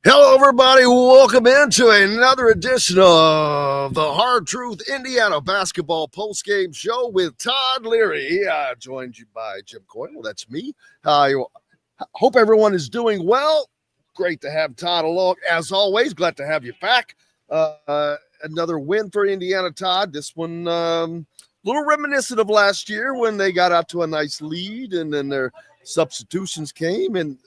Hello, everybody. Welcome into another edition of the Hard Truth Indiana Basketball Postgame Show with Todd Leary. Joined you by Jim Coyle. That's me. Hope everyone is doing well. Great to have Todd along. As always, glad to have you back. Another win for Indiana, Todd. This one a little reminiscent of last year when they got out to a nice lead and then their substitutions came. And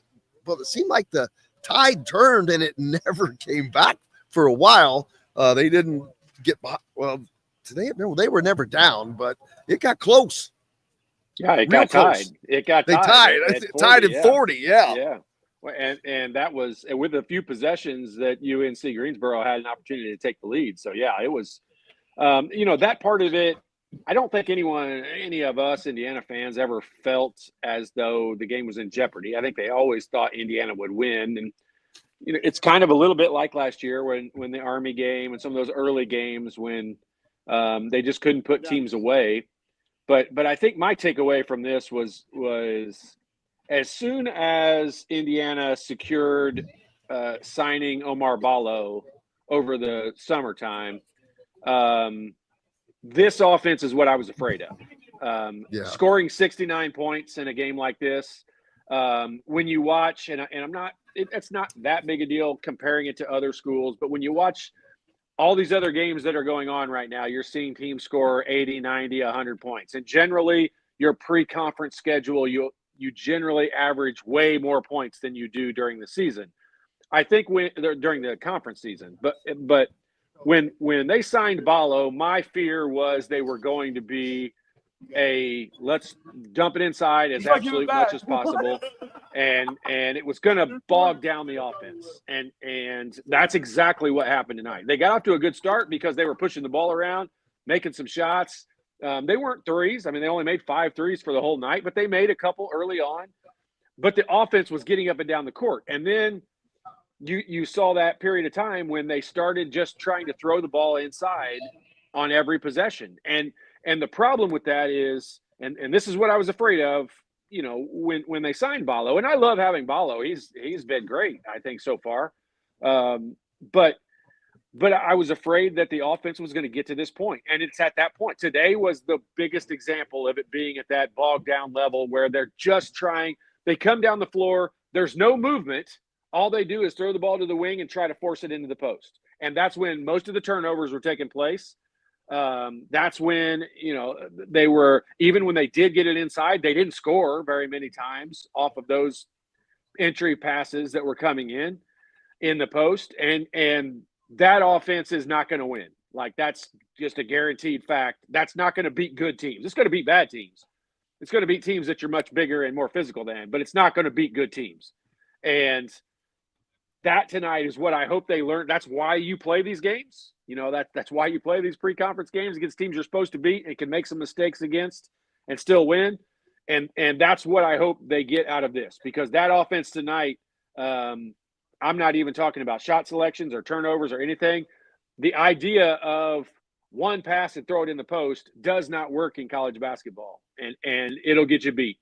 well, it seemed like the tide turned and it never came back for a while. They didn't get today. They were never down, but it got close. Yeah, it got tied. It got tied. Tied at 40. Yeah. And that was with a few possessions that UNC-Greensboro had an opportunity to take the lead. So yeah, it was. That part of it. I don't think any of us Indiana fans ever felt as though the game was in jeopardy. I think they always thought Indiana would win. And, it's kind of a little bit like last year when the Army game and some of those early games when they just couldn't put teams away. But I think my takeaway from this was as soon as Indiana secured signing Omar Ballo over the summertime, this offense is what I was afraid of. Scoring 69 points in a game like this, when you watch, and it's not that big a deal comparing it to other schools, but when you watch all these other games that are going on right now, you're seeing teams score 80, 90, 100 points. And generally, your pre-conference schedule, you generally average way more points than you do during the season. I think during the conference season, but when they signed Ballo, my fear was they were going to be let's dump it inside as absolutely much as possible, and it was going to bog down the offense, and that's exactly what happened tonight. They got off to a good start because they were pushing the ball around, making some shots. They weren't threes. I mean, they only made 5 threes for the whole night, but they made a couple early on. But the offense was getting up and down the court, and then you saw that period of time when they started just trying to throw the ball inside on every possession. And the problem with that is, and this is what I was afraid of, when they signed Ballo, and I love having Ballo. He's been great, I think, so far. But I was afraid that the offense was going to get to this point. And it's at that point. Today was the biggest example of it being at that bogged down level where they're just trying. They come down the floor. There's no movement. All they do is throw the ball to the wing and try to force it into the post. And that's when most of the turnovers were taking place. That's when, they were, even when they did get it inside, they didn't score very many times off of those entry passes that were coming in the post. And that offense is not going to win. Like, that's just a guaranteed fact. That's not going to beat good teams. It's going to beat bad teams. It's going to beat teams that you're much bigger and more physical than, but it's not going to beat good teams. And that tonight is what I hope they learn. That's why you play these games. That's why you play these pre-conference games against teams you're supposed to beat and can make some mistakes against and still win. And that's what I hope they get out of this, because that offense tonight, I'm not even talking about shot selections or turnovers or anything. The idea of one pass and throw it in the post does not work in college basketball, and it'll get you beat.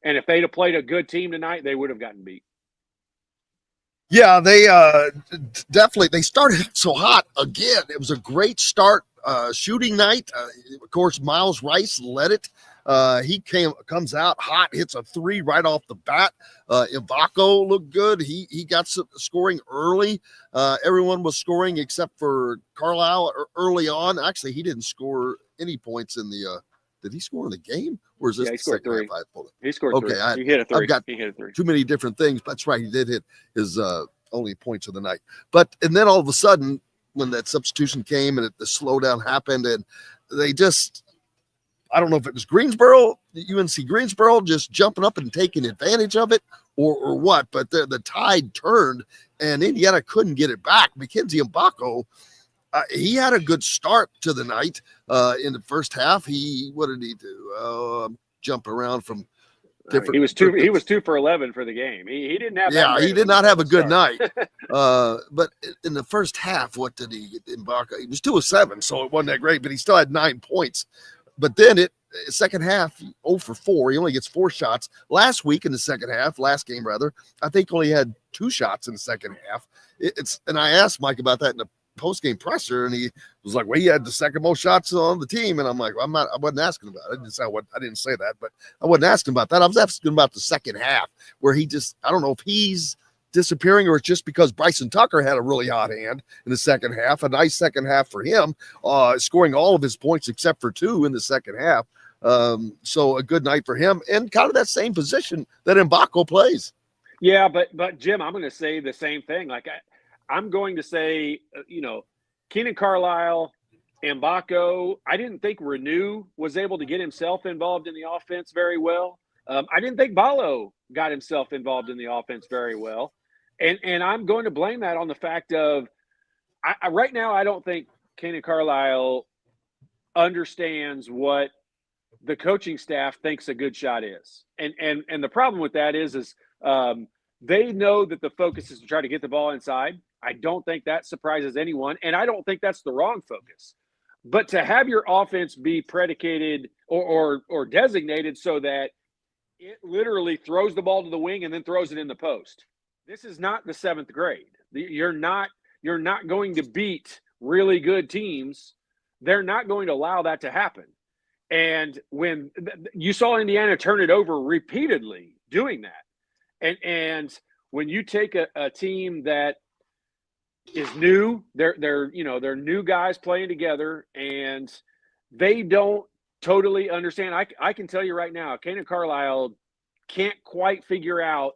And if they'd have played a good team tonight, they would have gotten beat. Yeah, they definitely, they started so hot again. It was a great start shooting night. Of course, Miles Rice led it. He comes out hot, hits a 3 right off the bat. Ibaka looked good. He got some scoring early. Everyone was scoring except for Carlisle early on. Actually, he didn't score any points in the did he score in the game? Or is this he scored 3? He scored 3. Okay, he hit a 3. I've got he hit a 3. Too many different things. That's right. He did hit his only points of the night. And then all of a sudden, when that substitution came and the slowdown happened, and they just, I don't know if it was UNC-Greensboro just jumping up and taking advantage of it or what, but the tide turned and Indiana couldn't get it back. Mackenzie Mbako, he had a good start to the night in the first half. What did he do? Jump around from different. He was 2 for 11 for the game. He didn't have. Yeah, he did not have a good night. But in the first half, what did he get? Mbaka? He was 2 of 7, so it wasn't that great. But he still had 9 points. But then second half, 0 for 4. He only gets 4 shots. Last week in the second half, last game rather, I think only had 2 shots in the second half. And I asked Mike about that in the post-game presser, and he was like, well, he had the second most shots on the team. And I'm like, well, I wasn't asking about it. I didn't say that, but I wasn't asking about that. I was asking about the second half, where he just, I don't know if he's disappearing or it's just because Bryson Tucker had a really hot hand in the second half, a nice second half for him, scoring all of his points except for 2 in the second half. So a good night for him, and kind of that same position that Mbako plays. Yeah, but Jim, I'm going to say the same thing. Like I'm going to say, Keenan Carlisle, Mbako. I didn't think Renew was able to get himself involved in the offense very well. I didn't think Ballo got himself involved in the offense very well. And I'm going to blame that on the fact of right now I don't think Keenan Carlisle understands what the coaching staff thinks a good shot is. And the problem with that is they know that the focus is to try to get the ball inside. I don't think that surprises anyone, and I don't think that's the wrong focus. But to have your offense be predicated or designated so that it literally throws the ball to the wing and then throws it in the post. This is not the 7th grade. You're not going to beat really good teams. They're not going to allow that to happen. And when you saw Indiana turn it over repeatedly doing that, and when you take a team that is new, they're new guys playing together, and they don't totally understand. I can tell you right now, Keenan Carlisle can't quite figure out.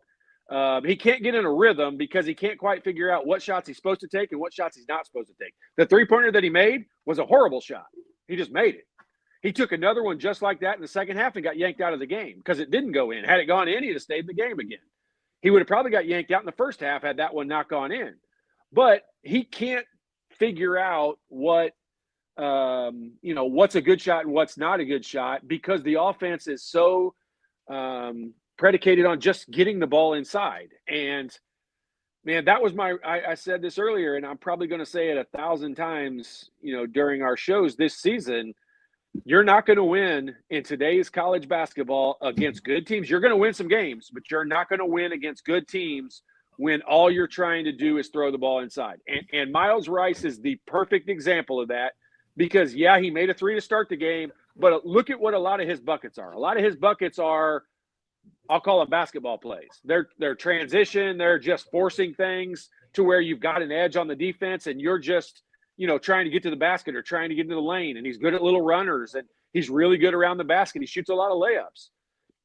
He can't get in a rhythm because he can't quite figure out what shots he's supposed to take and what shots he's not supposed to take. The 3-pointer that he made was a horrible shot. He just made it. He took another one just like that in the second half and got yanked out of the game because it didn't go in. Had it gone in, he'd have stayed in the game again. He would have probably got yanked out in the first half had that one not gone in. But he can't figure out what's a good shot and what's not a good shot because the offense is so predicated on just getting the ball inside. And man, that was I said this earlier, and I'm probably going to say it 1,000 times, during our shows this season. You're not going to win in today's college basketball against good teams. You're going to win some games, but you're not going to win against good teams when all you're trying to do is throw the ball inside. And Miles Rice is the perfect example of that because, yeah, he made a 3 to start the game, but look at what a lot of his buckets are. A lot of his buckets are, I'll call them basketball plays. They're transition. They're just forcing things to where you've got an edge on the defense and you're just, trying to get to the basket or trying to get into the lane. And he's good at little runners and he's really good around the basket. He shoots a lot of layups.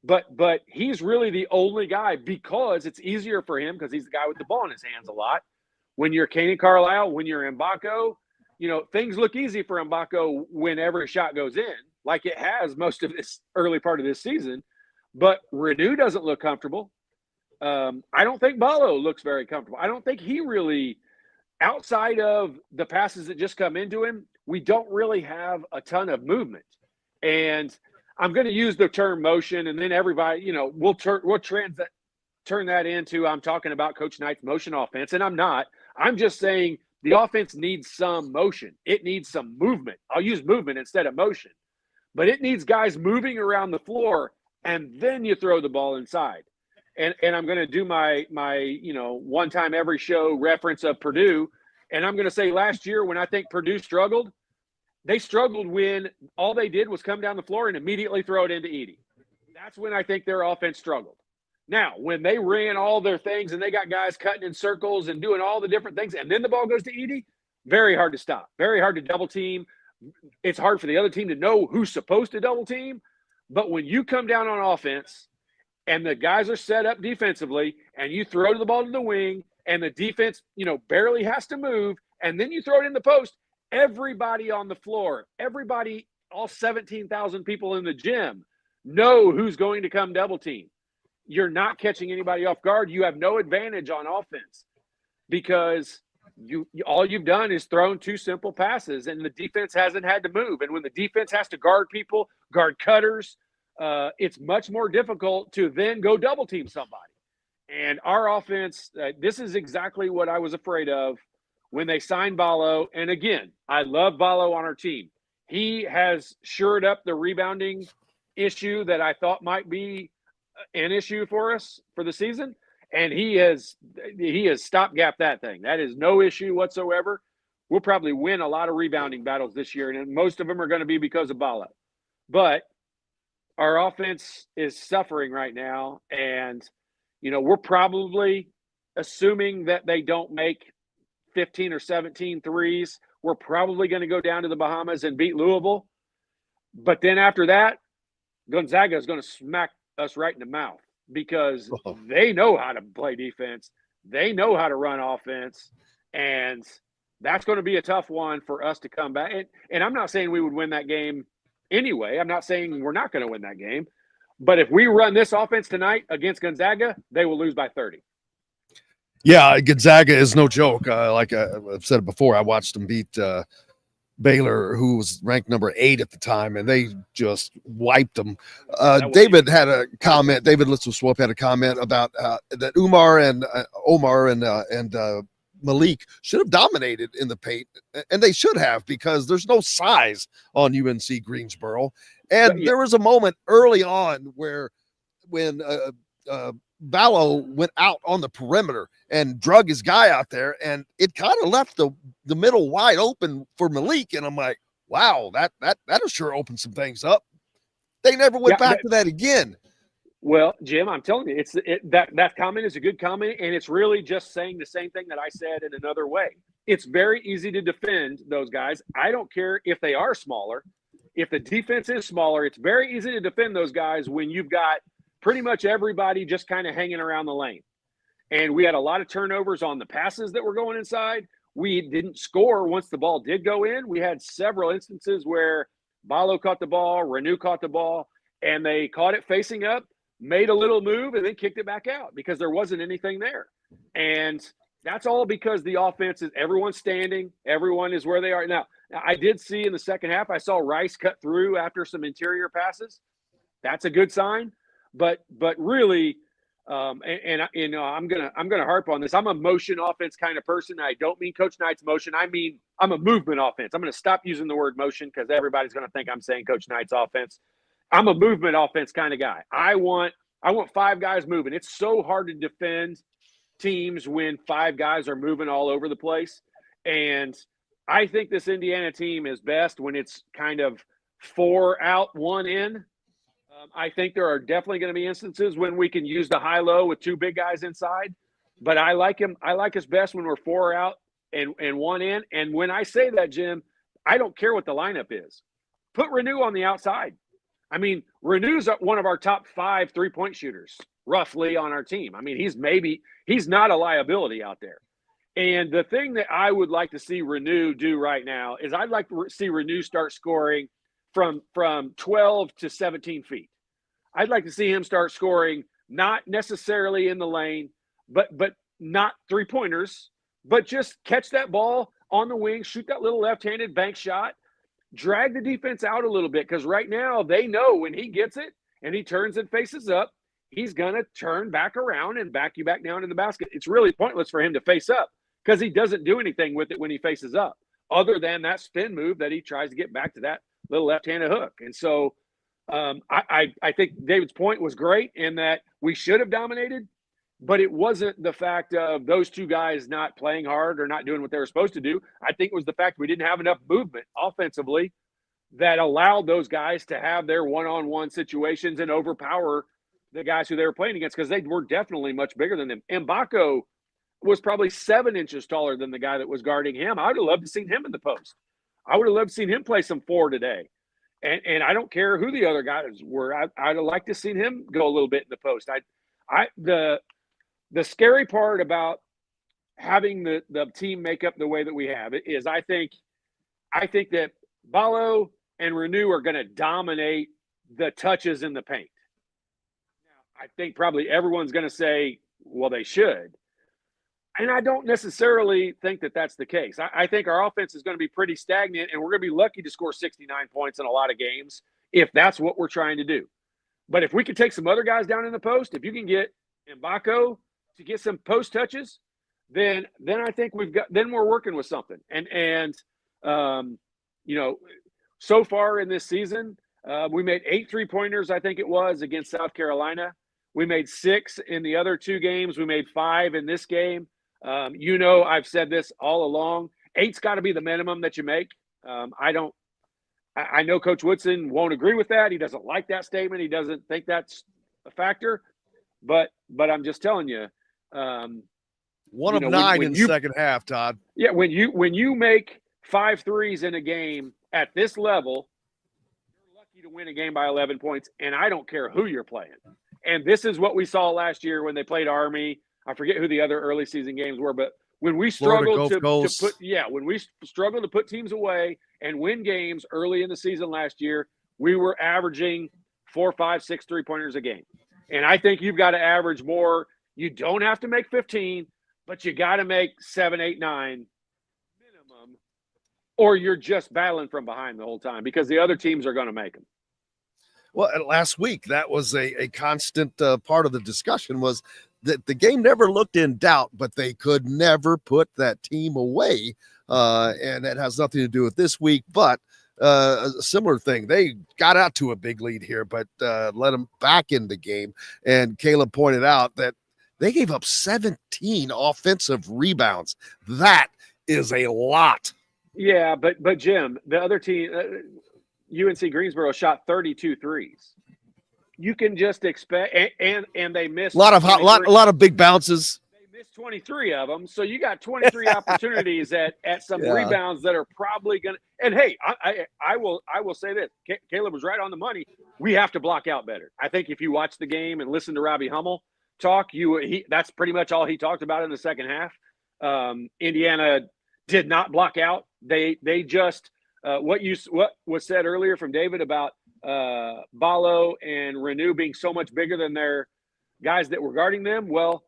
But he's really the only guy because it's easier for him because he's the guy with the ball in his hands a lot. When you're Keenan Carlisle, when you're Mbako, things look easy for Mbako whenever a shot goes in, like it has most of this early part of this season. But Renew doesn't look comfortable. I don't think Ballo looks very comfortable. I don't think he really, outside of the passes that just come into him, we don't really have a ton of movement. And I'm going to use the term motion, and then everybody, we'll turn that into I'm talking about Coach Knight's motion offense, and I'm not. I'm just saying the offense needs some motion. It needs some movement. I'll use movement instead of motion. But it needs guys moving around the floor, and then you throw the ball inside. And I'm going to do my one time every show reference of Purdue, and I'm going to say last year when I think Purdue struggled, they struggled when all they did was come down the floor and immediately throw it into Edey. That's when I think their offense struggled. Now, when they ran all their things and they got guys cutting in circles and doing all the different things, and then the ball goes to Edey, very hard to stop, very hard to double team. It's hard for the other team to know who's supposed to double team. But when you come down on offense and the guys are set up defensively and you throw the ball to the wing and the defense, barely has to move, and then you throw it in the post, everybody on the floor, everybody, all 17,000 people in the gym know who's going to come double team. You're not catching anybody off guard. You have no advantage on offense because all you've done is thrown 2 simple passes and the defense hasn't had to move. And when the defense has to guard people, guard cutters, it's much more difficult to then go double team somebody. And our offense, this is exactly what I was afraid of when they signed Ballo. And again, I love Ballo on our team. He has shored up the rebounding issue that I thought might be an issue for us for the season, and he has stopgapped that thing. That is no issue whatsoever. We'll probably win a lot of rebounding battles this year, and most of them are going to be because of Bala. But our offense is suffering right now, and we're probably assuming that they don't make 15 or 17 threes. We're probably going to go down to the Bahamas and beat Louisville. But then after that, Gonzaga is going to smack us right in the mouth because they know how to play defense. They know how to run offense. And that's going to be a tough one for us to come back. And I'm not saying we would win that game anyway. I'm not saying we're not going to win that game. But if we run this offense tonight against Gonzaga, they will lose by 30. Yeah, Gonzaga is no joke. Like I've said it before, I watched them beat Baylor, who was ranked number 8 at the time, and they just wiped them. David had a comment. David Little-Swope had a comment about that Omar and Malik should have dominated in the paint, and they should have because there's no size on UNC-Greensboro. And there was a moment early on when Ballo went out on the perimeter and drug his guy out there, and it kind of left the middle wide open for Malik. And I'm like, wow, that'll sure open some things up. They never went back to that again. Well, Jim, I'm telling you, that comment is a good comment, and it's really just saying the same thing that I said in another way. It's very easy to defend those guys. I don't care if they are smaller. If the defense is smaller, it's very easy to defend those guys when you've got pretty much everybody just kind of hanging around the lane. And we had a lot of turnovers on the passes that were going inside. We didn't score once the ball did go in. We had several instances where Ballo caught the ball, Renew caught the ball, and they caught it facing up, made a little move, and then kicked it back out because there wasn't anything there. And that's all because the offense is everyone's standing. Everyone is where they are. Now, I did see in the second half, I saw Rice cut through after some interior passes. That's a good sign. But really, I'm gonna harp on this. I'm a motion offense kind of person. I don't mean Coach Knight's motion. I mean I'm a movement offense. I'm gonna stop using the word motion because everybody's gonna think I'm saying Coach Knight's offense. I'm a movement offense kind of guy. I want 5 guys moving. It's so hard to defend teams when 5 guys are moving all over the place. And I think this Indiana team is best when it's kind of 4 out, 1 in. I think there are definitely going to be instances when we can use the high-low with 2 big guys inside. But I like us best when we're 4 out and 1 in. And when I say that, Jim, I don't care what the lineup is. Put Renew on the outside. I mean, Renew's one of our top 5 three-point shooters, roughly, on our team. I mean, he's not a liability out there. And the thing that I would like to see Renew do right now is I'd like to see Renew start scoring from 12 to 17 feet. I'd like to see him start scoring, not necessarily in the lane, but not three-pointers, but just catch that ball on the wing, shoot that little left-handed bank shot, drag the defense out a little bit, because right now they know when he gets it and he turns and faces up, he's going to turn back around and back you back down in the basket. It's really pointless for him to face up because he doesn't do anything with it when he faces up other than that spin move that he tries to get back to that little left-handed hook. And so I think David's point was great in that we should have dominated, but it wasn't the fact of those 2 guys not playing hard or not doing what they were supposed to do. I think it was the fact we didn't have enough movement offensively that allowed those guys to have their one-on-one situations and overpower the guys who they were playing against because they were definitely much bigger than them. Mbako was probably 7 inches taller than the guy that was guarding him. I would have loved to seen him in the post. I would have loved to seen him play some 4 today. And I don't care who the other guys were. I'd have liked to seen him go a little bit in the post. The scary part about having the team make up the way that we have it is I think that Ballo and Renew are going to dominate the touches in the paint. Now, I think probably everyone's going to say, well, they should. And I don't necessarily think that that's the case. I think our offense is going to be pretty stagnant, and we're going to be lucky to score 69 points in a lot of games if that's what we're trying to do. But if we can take some other guys down in the post, if you can get Mbako to get some post touches, then I think we're working with something. And so far in this season, we made 8 3-pointers, I think it was, against South Carolina. We made 6 in the other 2 games. We made 5 in this game. I've said this all along. 8's got to be the minimum that you make. I know Coach Woodson won't agree with that. He doesn't like that statement. He doesn't think that's a factor. But I'm just telling you. One of 9 in the second half, Todd. Yeah, when you make 5 threes in a game at this level, you're lucky to win a game by 11 points, and I don't care who you're playing. And this is what we saw last year when they played Army. I forget who the other early season games were, but when we struggled to put teams away and win games early in the season last year, we were averaging 4, 5, 6 3-pointers a game. And I think you've got to average more. You don't have to make 15, but you got to make 7, 8, 9 minimum, or you're just battling from behind the whole time because the other teams are going to make them. Well, last week, that was a constant part of the discussion was that the game never looked in doubt, but they could never put that team away. And that has nothing to do with this week, but a similar thing. They got out to a big lead here, but let them back in the game. And Caleb pointed out that they gave up 17 offensive rebounds. That is a lot. Yeah, but Jim, the other team, UNC-Greensboro shot 32 threes. You can just expect, and they missed a lot of big bounces. They missed 23 of them, so you got 23 opportunities at some rebounds that are probably going to. And hey, I will say this: Caleb was right on the money. We have to block out better. I think if you watch the game and listen to Robbie Hummel talk, that's pretty much all he talked about in the second half. Indiana did not block out. They just what was said earlier from David about Ballo and Renew being so much bigger than their guys that were guarding them. Well,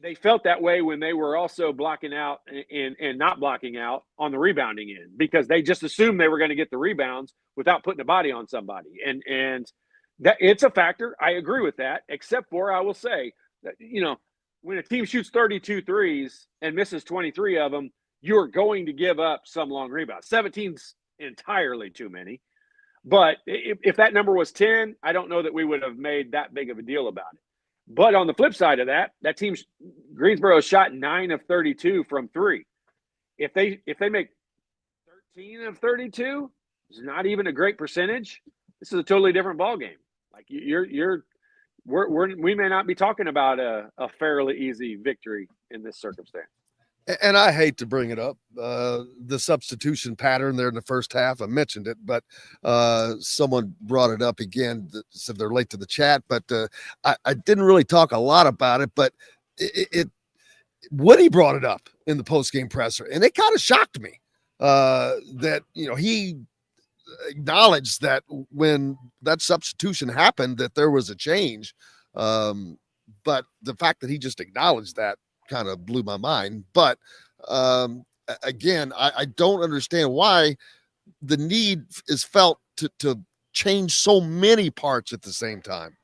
they felt that way when they were also blocking out and not blocking out on the rebounding end because they just assumed they were going to get the rebounds without putting a body on somebody. And that it's a factor. I agree with that, except for I will say that, when a team shoots 32 threes and misses 23 of them, you're going to give up some long rebounds. 17's entirely too many. But if that number was 10, I don't know that we would have made that big of a deal about it. But on the flip side of that team, Greensboro shot 9 of 32 from 3. If they make 13 of 32, it's not even a great percentage. This is a totally different ballgame. Like we may not be talking about a fairly easy victory in this circumstance. And I hate to bring it up, the substitution pattern there in the first half. I mentioned it, but someone brought it up again. Said they're late to the chat, but I didn't really talk a lot about it. But Woody brought it up in the postgame presser, and it kind of shocked me that he acknowledged that when that substitution happened, that there was a change. But the fact that he just acknowledged that kind of blew my mind. But again, I don't understand why the need is felt to change so many parts at the same time.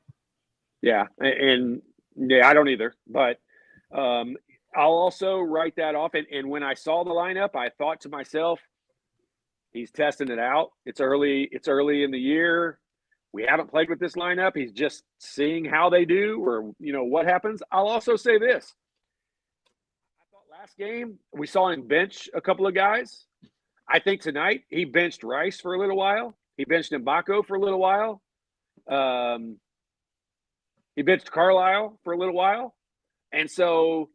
Yeah, and I don't either. But I'll also write that off. And when I saw the lineup, I thought to myself, he's testing it out. It's early in the year. We haven't played with this lineup. He's just seeing how they do or what happens. I'll also say this. Last game, we saw him bench a couple of guys. I think tonight he benched Rice for a little while. He benched Mbako for a little while. He benched Carlisle for a little while. And so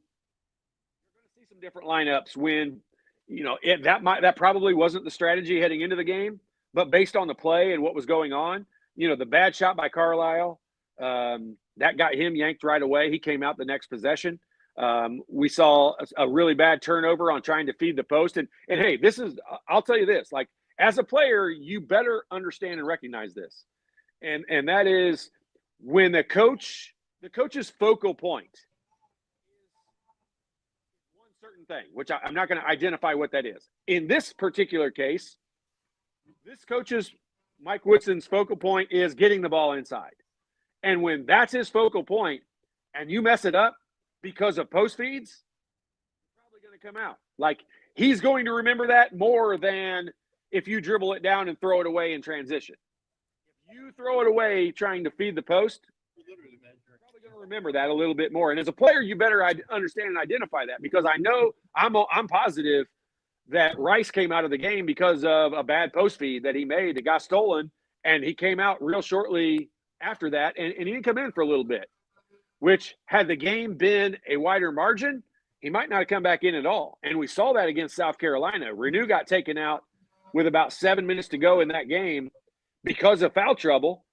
you're going to see some different lineups when, that probably wasn't the strategy heading into the game. But based on the play and what was going on, the bad shot by Carlisle, that got him yanked right away. He came out the next possession. We saw a really bad turnover on trying to feed the post. And hey, I'll tell you this, like as a player, you better understand and recognize this. And that is when the coach's focal point is one certain thing, which I'm not going to identify what that is. In this particular case, this coach's, Mike Woodson's focal point is getting the ball inside. And when that's his focal point and you mess it up, because of post feeds, it's probably going to come out. Like he's going to remember that more than if you dribble it down and throw it away in transition. If you throw it away trying to feed the post, you're probably going to remember that a little bit more. And as a player, you better understand and identify that, because I know I'm positive that Rice came out of the game because of a bad post feed that he made that got stolen, and he came out real shortly after that, and he didn't come in for a little bit, which had the game been a wider margin, he might not have come back in at all. And we saw that against South Carolina. Renew got taken out with about 7 minutes to go in that game because of foul trouble,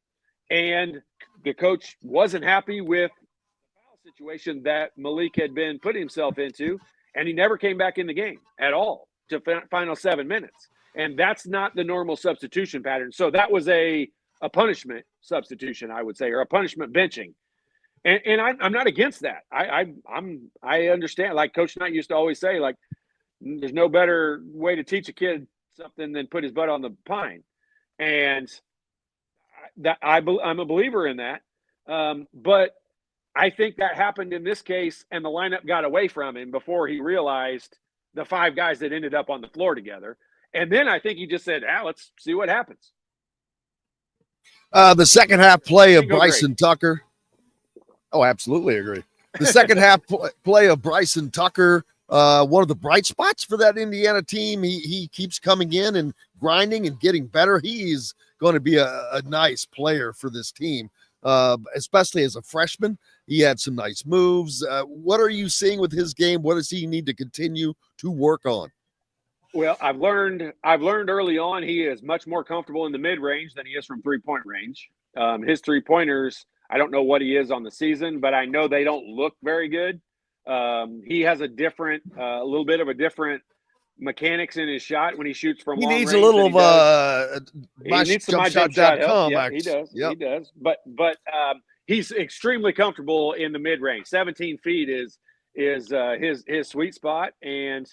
and the coach wasn't happy with the foul situation that Malik had been putting himself into, and he never came back in the game at all to final 7 minutes. And that's not the normal substitution pattern. So that was a punishment substitution, I would say, or a punishment benching. And I'm not against that. I understand. Like Coach Knight used to always say, like, there's no better way to teach a kid something than put his butt on the pine. And I'm a believer in that. But I think that happened in this case, and the lineup got away from him before he realized the 5 guys that ended up on the floor together. And then I think he just said, let's see what happens. The second half play of Bryson Tucker. Oh, absolutely agree. The second half play of Bryson Tucker, one of the bright spots for that Indiana team. He keeps coming in and grinding and getting better. He's going to be a nice player for this team, especially as a freshman. He had some nice moves. What are you seeing with his game? What does he need to continue to work on? Well, I've learned early on he is much more comfortable in the mid-range than he is from three-point range. His three-pointers, I don't know what he is on the season, but I know they don't look very good. He has a little bit of a different mechanics in his shot when he shoots from long range. He needs a little of he needs some myjumpshot help. Yeah, he does. Yep. He does. But he's extremely comfortable in the mid-range. 17 feet is his sweet spot. And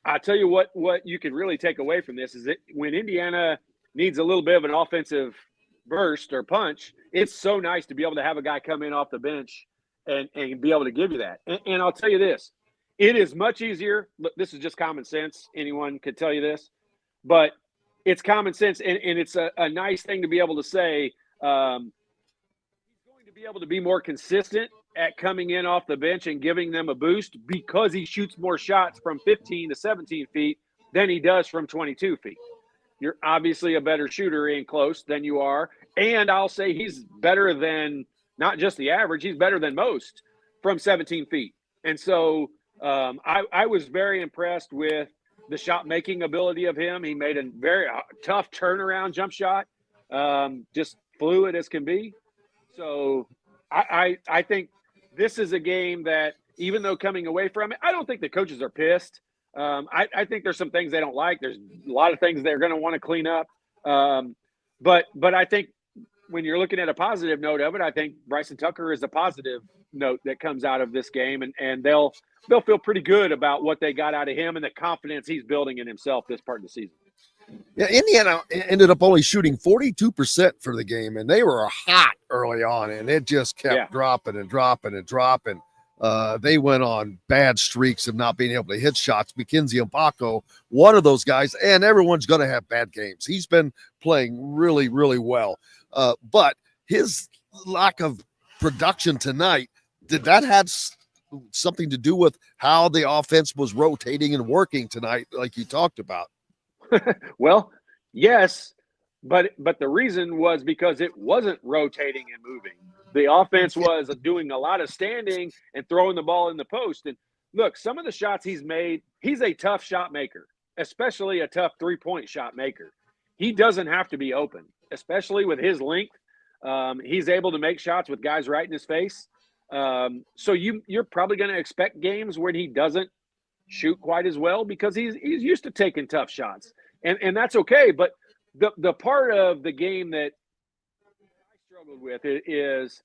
I tell you what you could really take away from this is that when Indiana needs a little bit of an offensive burst or punch, it's so nice to be able to have a guy come in off the bench and be able to give you that. And I'll tell you this, it is much easier. Look, this is just common sense. Anyone could tell you this, but it's common sense. And it's a nice thing to be able to say, he's going to be able to be more consistent at coming in off the bench and giving them a boost because he shoots more shots from 15 to 17 feet than he does from 22 feet. You're obviously a better shooter in close than you are. And I'll say he's better than not just the average, he's better than most from 17 feet. And so I was very impressed with the shot making ability of him. He made a very tough turnaround jump shot, just fluid as can be. So I think this is a game that, even though coming away from it, I don't think the coaches are pissed. I think there's some things they don't like. There's a lot of things they're going to want to clean up. But I think when you're looking at a positive note of it, I think Bryson Tucker is a positive note that comes out of this game, and they'll feel pretty good about what they got out of him and the confidence he's building in himself this part of the season. Yeah, Indiana ended up only shooting 42% for the game, and they were hot early on, and it just kept dropping and dropping and dropping. They went on bad streaks of not being able to hit shots. Mackenzie Mpako, one of those guys, and everyone's going to have bad games. He's been playing really, really well. But his lack of production tonight, did that have something to do with how the offense was rotating and working tonight, like you talked about? Well, yes, but the reason was because it wasn't rotating and moving. The offense was doing a lot of standing and throwing the ball in the post. And look, some of the shots he's made, he's a tough shot maker, especially a tough three-point shot maker. He doesn't have to be open, especially with his length. He's able to make shots with guys right in his face. So you're probably going to expect games where he doesn't shoot quite as well because he's used to taking tough shots. And that's okay. But the part of the game that I struggled with is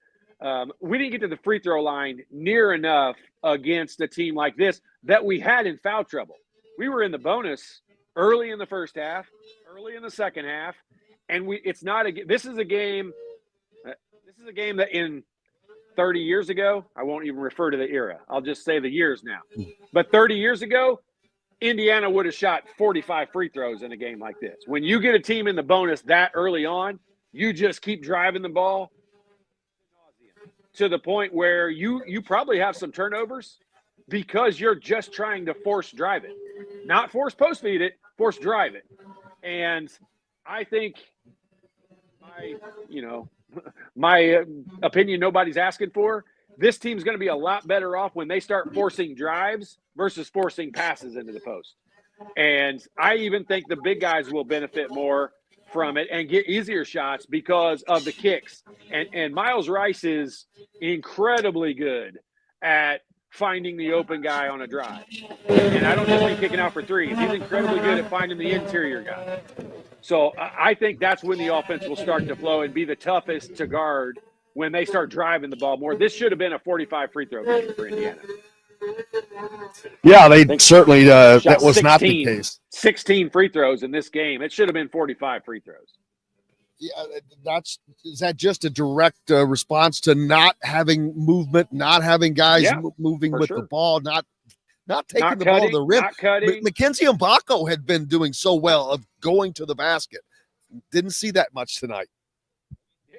we didn't get to the free throw line near enough against a team like this that we had in foul trouble. We were in the bonus early in the first half, early in the second half, and this is a game that in 30 years ago, I won't even refer to the era. I'll just say the years now. But 30 years ago, Indiana would have shot 45 free throws in a game like this. When you get a team in the bonus that early on, you just keep driving the ball to the point where you probably have some turnovers because you're just trying to force drive it. Not force post feed it, force drive it. And I think my opinion nobody's asking for, this team's going to be a lot better off when they start forcing drives versus forcing passes into the post. And I even think the big guys will benefit more from it and get easier shots because of the kicks. And Miles Rice is incredibly good at finding the open guy on a drive. And I don't just mean kicking out for threes. He's incredibly good at finding the interior guy. So I think that's when the offense will start to flow and be the toughest to guard when they start driving the ball more. This should have been a 45 free throw game for Indiana. Yeah, they certainly that was 16, not the case. 16 free throws in this game. It should have been 45 free throws. Yeah, is that just a direct response to not having movement, not having guys moving with the ball, not taking the ball to the rim? Mackenzie Mbako had been doing so well of going to the basket. Didn't see that much tonight.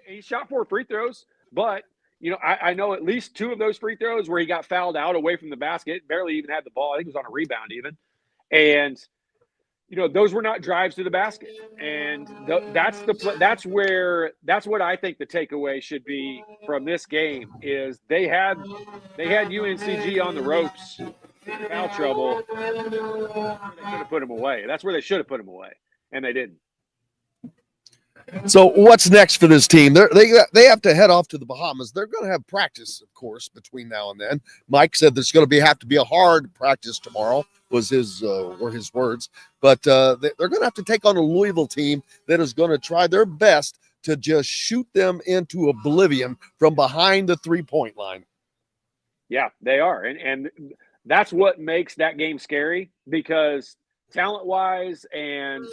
He shot 4 free throws, but I know at least 2 of those free throws where he got fouled out away from the basket, barely even had the ball. I think it was on a rebound even. And, those were not drives to the basket. And that's what I think the takeaway should be from this game is they had UNCG on the ropes, foul trouble. They should have put him away. That's where they should have put him away, and they didn't. So what's next for this team? They have to head off to the Bahamas. They're going to have practice, of course, between now and then. Mike said there's going to have to be a hard practice tomorrow. Was his words. But they're going to have to take on a Louisville team that is going to try their best to just shoot them into oblivion from behind the 3-point line. Yeah, they are, and that's what makes that game scary because talent-wise and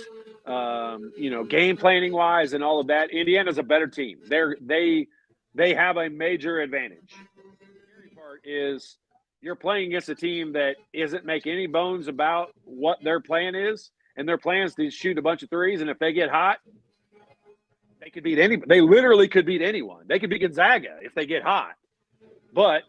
game planning-wise and all of that, Indiana's a better team. They have a major advantage. The scary part is you're playing against a team that isn't making any bones about what their plan is, and their plan is to shoot a bunch of threes, and if they get hot, they could beat anybody. They literally could beat anyone. They could beat Gonzaga if they get hot. But,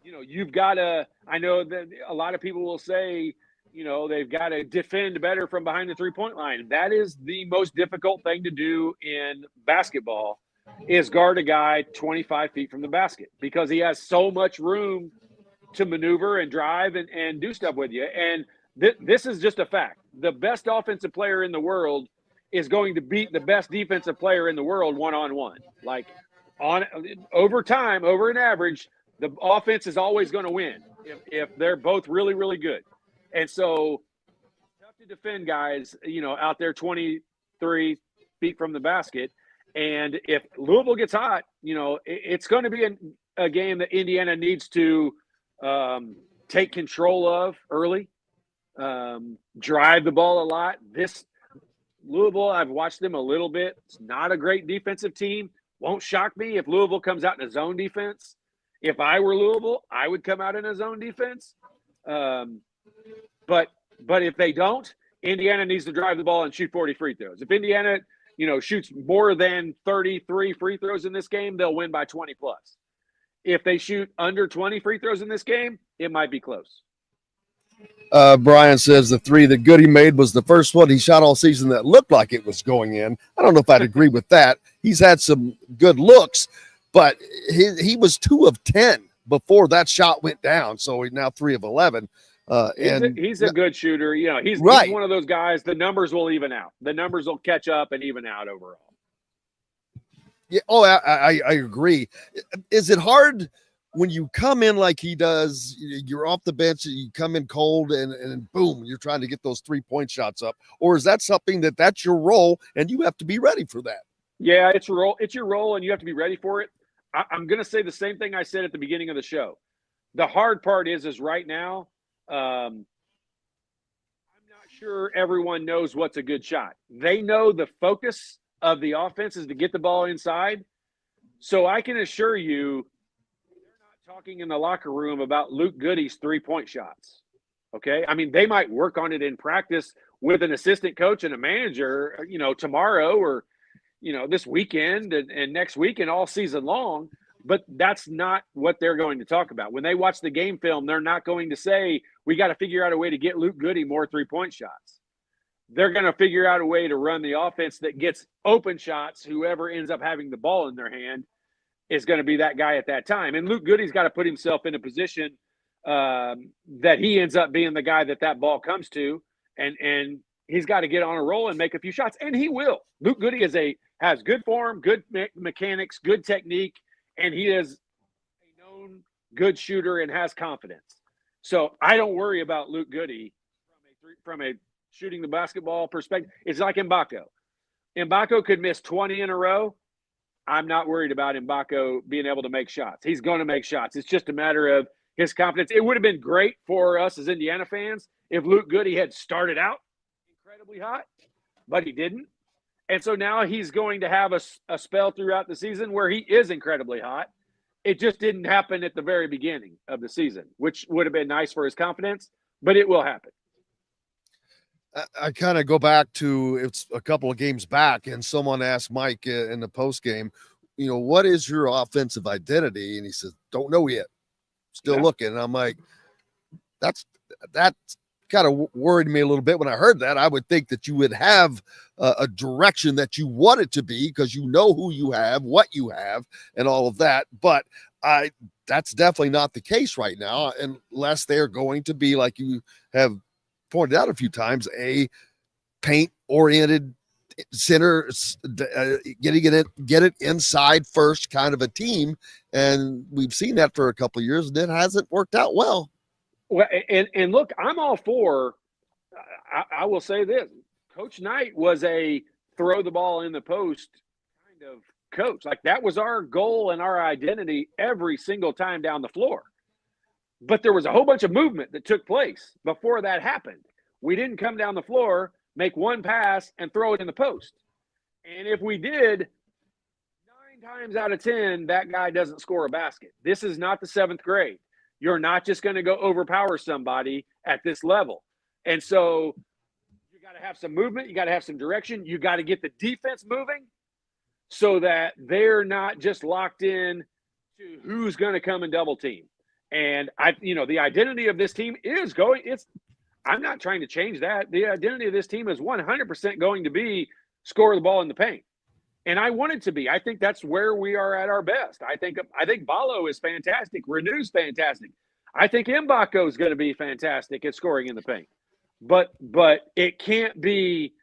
you've got to – I know that a lot of people will say – they've got to defend better from behind the 3-point line. That is the most difficult thing to do in basketball is guard a guy 25 feet from the basket because he has so much room to maneuver and drive and do stuff with you. And this is just a fact. The best offensive player in the world is going to beat the best defensive player in the world one-on-one. Like over time, over an average, the offense is always going to win if they're both really, really good. And so tough to defend guys, out there 23 feet from the basket. And if Louisville gets hot, it's going to be a game that Indiana needs to take control of early, drive the ball a lot. This Louisville, I've watched them a little bit. It's not a great defensive team. Won't shock me if Louisville comes out in a zone defense. If I were Louisville, I would come out in a zone defense. But if they don't, Indiana needs to drive the ball and shoot 40 free throws. If Indiana, shoots more than 33 free throws in this game, they'll win by 20 plus. If they shoot under 20 free throws in this game, it might be close. Brian says the 3 that Goody made was the first one he shot all season that looked like it was going in. I don't know if I'd agree with that. He's had some good looks, but he was 2 of 10 before that shot went down. So he's now 3 of 11. He's a good shooter. He's one of those guys. The numbers will even out. The numbers will catch up and even out overall. Yeah. Oh, I agree. Is it hard when you come in like he does? You're off the bench, you come in cold, and boom, you're trying to get those 3-point shots up. Or is that something that's your role, and you have to be ready for that? Yeah, it's your role. It's your role, and you have to be ready for it. I'm going to say the same thing I said at the beginning of the show. The hard part is right now. I'm not sure everyone knows what's a good shot. They know the focus of the offense is to get the ball inside. So I can assure you, they're not talking in the locker room about Luke Goody's 3-point shots. Okay. I mean, they might work on it in practice with an assistant coach and a manager, tomorrow or, this weekend and next week and all season long. But that's not what they're going to talk about. When they watch the game film, they're not going to say, we got to figure out a way to get Luke Goody more 3-point shots. They're going to figure out a way to run the offense that gets open shots. Whoever ends up having the ball in their hand is going to be that guy at that time. And Luke Goody's got to put himself in a position that he ends up being the guy that ball comes to. And he's got to get on a roll and make a few shots. And he will. Luke Goody has good form, good mechanics, good technique, and he is a known good shooter and has confidence. So I don't worry about Luke Goody from a shooting the basketball perspective. It's like Mbako. Mbako could miss 20 in a row. I'm not worried about Mbako being able to make shots. He's going to make shots. It's just a matter of his confidence. It would have been great for us as Indiana fans if Luke Goody had started out incredibly hot, but he didn't. And so now he's going to have a spell throughout the season where he is incredibly hot. It just didn't happen at the very beginning of the season, which would have been nice for his confidence, but it will happen. I kind of go back to it's a couple of games back, and someone asked Mike in the post game, what is your offensive identity? And he says, don't know yet. Still looking. And I'm like, that's kind of worried me a little bit when I heard that. I would think that you would have a direction that you want it to be because you know who you have, what you have, and all of that. But that's definitely not the case right now, unless they're going to be, like you have pointed out a few times, a paint-oriented center, get it inside first kind of a team. And we've seen that for a couple of years, and it hasn't worked out well. Well, and look, I'm all for, I will say this, Coach Knight was a throw the ball in the post kind of coach. Like, that was our goal and our identity every single time down the floor. But there was a whole bunch of movement that took place before that happened. We didn't come down the floor, make one pass, and throw it in the post. And if we did, 9 times out of 10, that guy doesn't score a basket. This is not the 7th grade. You're not just going to go overpower somebody at this level. And so you got to have some movement. You got to have some direction. You got to get the defense moving so that they're not just locked in to who's going to come and double team. And the identity of this team is I'm not trying to change that. The identity of this team is 100% going to be score the ball in the paint. And I want it to be. I think that's where we are at our best. I think Ballo is fantastic. Renew's fantastic. I think Mbako is going to be fantastic at scoring in the paint. But it can't be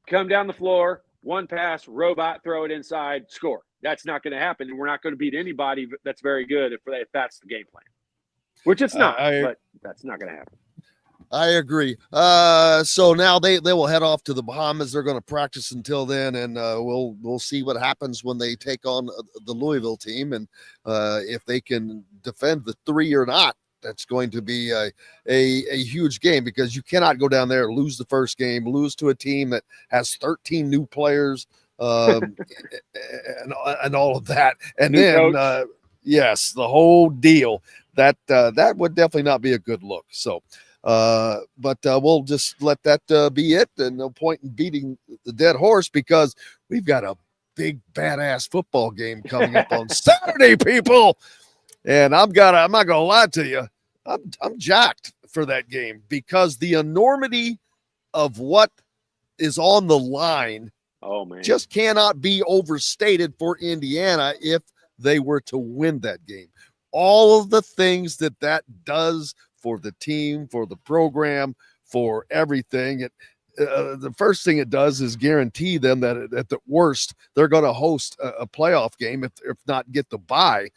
come down the floor, one pass, robot, throw it inside, score. That's not going to happen, and we're not going to beat anybody that's very good if that's the game plan, which it's not. But that's not going to happen. I agree. So now they will head off to the Bahamas. They're going to practice until then, and we'll see what happens when they take on the Louisville team, and if they can defend the 3 or not. That's going to be a huge game, because you cannot go down there, lose the first game, lose to a team that has 13 new players, and all of that, and then yes, the whole deal. That would definitely not be a good look. So. But we'll just let that be it, and no point in beating the dead horse, because we've got a big badass football game coming up on Saturday, people. And I'm not gonna lie to you, I'm jacked for that game, because the enormity of what is on the line, just cannot be overstated for Indiana if they were to win that game. All of the things that does for the team, for the program, for everything. The first thing it does is guarantee them that at the worst, they're going to host a playoff game, if not get the bye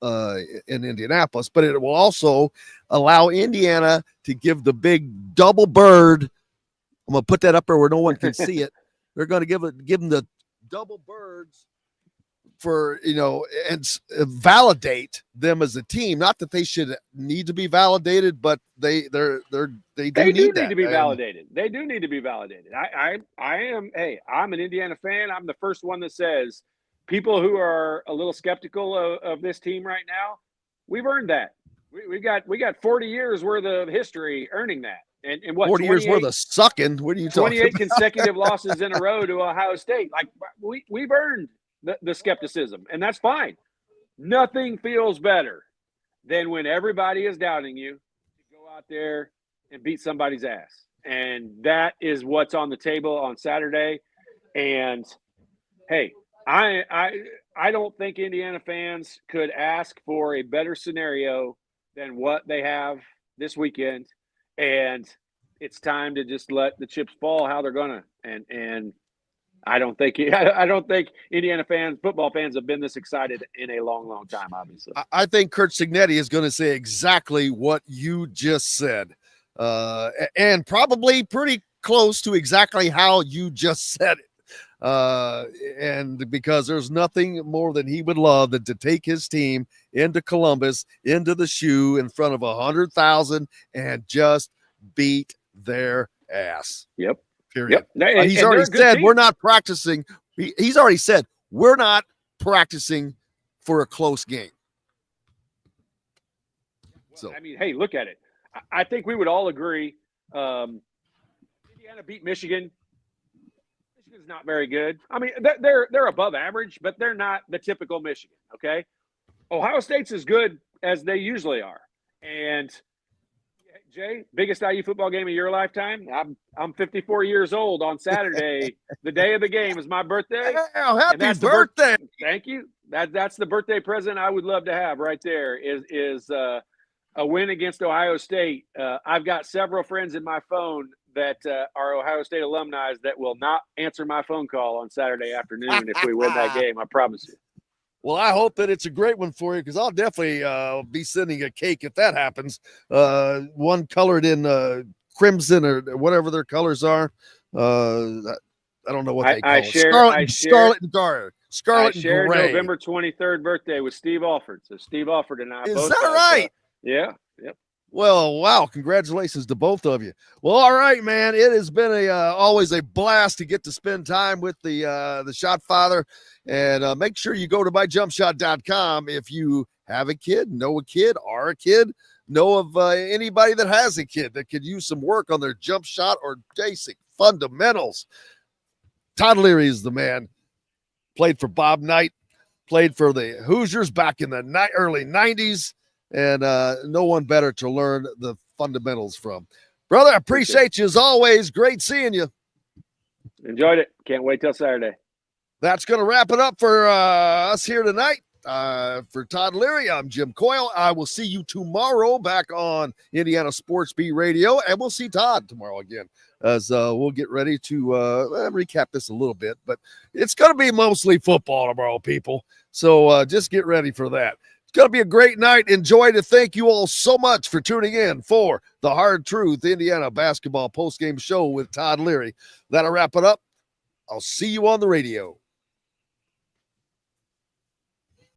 in Indianapolis. But it will also allow Indiana to give the big double bird. I'm going to put that up there where no one can see it. They're going to give them the double birds for, and validate them as a team. Not that they should need to be validated, but they do need to be validated. They do need to be validated. I'm an Indiana fan. I'm the first one that says people who are a little skeptical of this team right now, we've earned that. We got 40 years worth of history earning that. And what 40 years worth of sucking? What are you talking 28 about? consecutive losses in a row to Ohio State. Like we've earned the skepticism, and that's fine. Nothing feels better than when everybody is doubting you to go out there and beat somebody's ass. And that is what's on the table on Saturday. And hey, I don't think Indiana fans could ask for a better scenario than what they have this weekend. And it's time to just let the chips fall how they're gonna. And I don't think Indiana fans, football fans, have been this excited in a long, long time. Obviously, I think Curt Cignetti is going to say exactly what you just said, and probably pretty close to exactly how you just said it. And because there's nothing more than he would love than to take his team into Columbus, into the shoe in front of 100,000 and just beat their ass. Yep. Period. Yep. He's already said we're not practicing. He's already said we're not practicing for a close game. So I mean, hey, look at it. I think we would all agree. Indiana beat Michigan. Michigan's not very good. I mean, they're above average, but they're not the typical Michigan. Okay, Ohio State's as good as they usually are. And Jay, biggest IU football game of your lifetime? I'm 54 years old on Saturday. The day of the game is my birthday. Well, happy birthday! Thank you. That's the birthday present I would love to have right there. Is a win against Ohio State. I've got several friends in my phone that are Ohio State alumni that will not answer my phone call on Saturday afternoon if we win that game. I promise you. Well, I hope that it's a great one for you because I'll definitely be sending a cake if that happens. One colored in crimson or whatever their colors are. I don't know what they call it. Scarlet and gray. Scarlet and gray. November 23rd birthday with Steve Alford. So Steve Alford and I. Is that right? Yeah. Yep. Well, wow. Congratulations to both of you. Well, all right, man. It has been always a blast to get to spend time with the Shot Father. And make sure you go to myjumpshot.com if you have a kid, know a kid, are a kid, know of anybody that has a kid that could use some work on their jump shot or basic fundamentals. Todd Leary is the man. Played for Bob Knight, played for the Hoosiers back in the early 90s, and no one better to learn the fundamentals from. Brother, I appreciate you as always. Great seeing you. Enjoyed it. Can't wait till Saturday. That's going to wrap it up for us here tonight. For Todd Leary, I'm Jim Coyle. I will see you tomorrow back on Indiana Sports Beat Radio, and we'll see Todd tomorrow again as we'll get ready to recap this a little bit. But it's going to be mostly football tomorrow, people. So just get ready for that. It's going to be a great night. Enjoy it. Thank you all so much for tuning in for the Hard Truth Indiana Basketball Postgame Show with Todd Leary. That'll wrap it up. I'll see you on the radio.